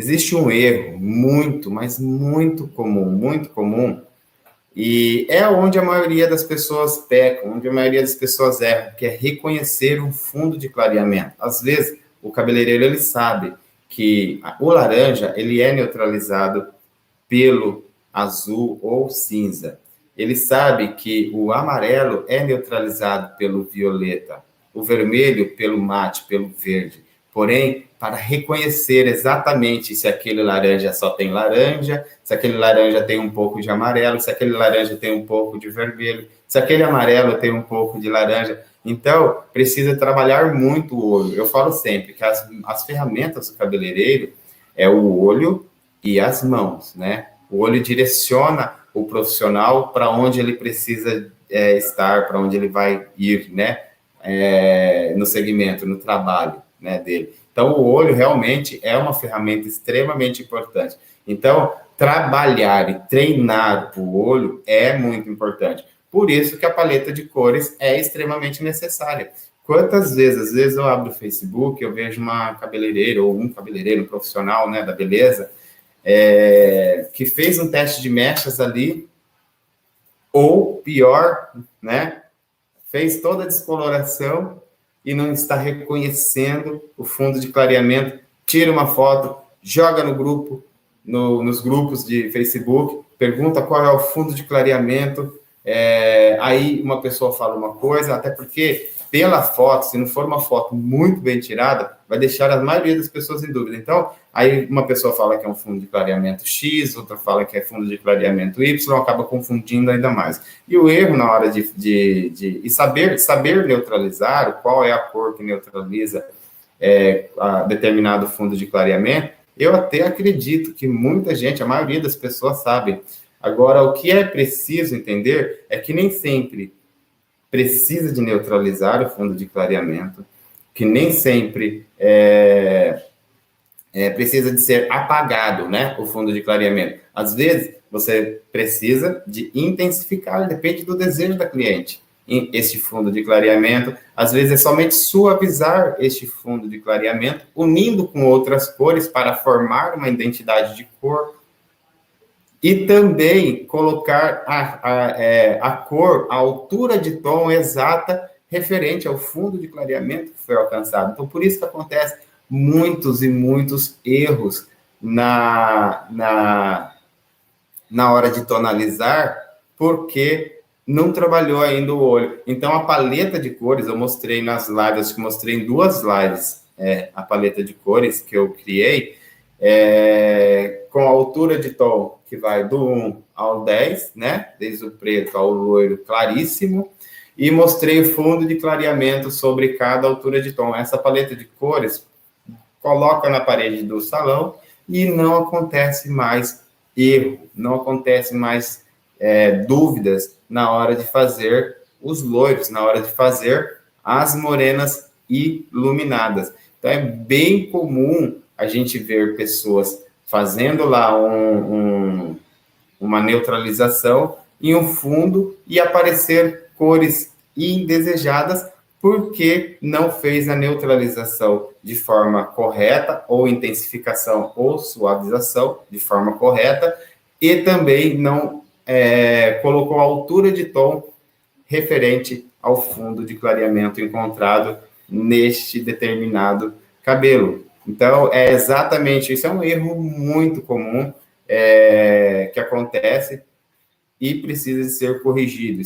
existe um erro muito, mas muito comum, e é onde a maioria das pessoas pecam, onde a maioria das pessoas erram, que é reconhecer um fundo de clareamento. Às vezes, o cabeleireiro, ele sabe que o laranja, ele é neutralizado pelo azul ou cinza. Ele sabe que o amarelo é neutralizado pelo violeta, o vermelho pelo mate, pelo verde. Porém, para reconhecer exatamente se aquele laranja só tem laranja, se aquele laranja tem um pouco de amarelo, se aquele laranja tem um pouco de vermelho, se aquele amarelo tem um pouco de laranja. Então, precisa trabalhar muito o olho. Eu falo sempre que as ferramentas do cabeleireiro é o olho e as mãos, né? O olho direciona o profissional para onde ele precisa estar, para onde ele vai ir, né? No segmento, no trabalho, né, dele. Então, o olho realmente é uma ferramenta extremamente importante. Então, trabalhar e treinar o olho é muito importante. Por isso que a paleta de cores é extremamente necessária. Quantas vezes, às vezes eu abro o Facebook, eu vejo uma cabeleireira ou um cabeleireiro, um profissional, né, da beleza, que fez um teste de mechas ali, ou pior, né, fez toda a descoloração e não está reconhecendo o fundo de clareamento, tira uma foto, joga no grupo, nos grupos de Facebook, pergunta qual é o fundo de clareamento, aí uma pessoa fala uma coisa, até porque pela foto, se não for uma foto muito bem tirada, vai deixar a maioria das pessoas em dúvida. Então, aí uma pessoa fala que é um fundo de clareamento X, outra fala que é fundo de clareamento Y, acaba confundindo ainda mais. E o erro na hora de saber neutralizar, qual é a cor que neutraliza a determinado fundo de clareamento, eu até acredito que muita gente, a maioria das pessoas sabe. Agora, o que é preciso entender é que nem sempre precisa de neutralizar o fundo de clareamento, que nem sempre precisa de ser apagado, né, o fundo de clareamento. Às vezes, você precisa de intensificar, depende do desejo da cliente, este fundo de clareamento. Às vezes, é somente suavizar este fundo de clareamento, unindo com outras cores para formar uma identidade de cor, e também colocar a cor, a altura de tom exata referente ao fundo de clareamento que foi alcançado. Então, por isso que acontece muitos e muitos erros na hora de tonalizar, porque não trabalhou ainda o olho. Então, a paleta de cores, eu mostrei nas lives, acho que mostrei em 2 lives, a paleta de cores que eu criei, com a altura de tom que vai do 1 ao 10, né? Desde o preto ao loiro claríssimo, e mostrei o fundo de clareamento sobre cada altura de tom. Essa paleta de cores coloca na parede do salão e não acontece mais erro, não acontece mais dúvidas na hora de fazer os loiros, na hora de fazer as morenas iluminadas. Então, é bem comum a gente ver pessoas fazendo lá uma neutralização em um fundo e aparecer cores indesejadas porque não fez a neutralização de forma correta, ou intensificação ou suavização de forma correta, e também não colocou a altura de tom referente ao fundo de clareamento encontrado neste determinado cabelo. Então, é exatamente isso, é um erro muito comum que acontece e precisa de ser corrigido.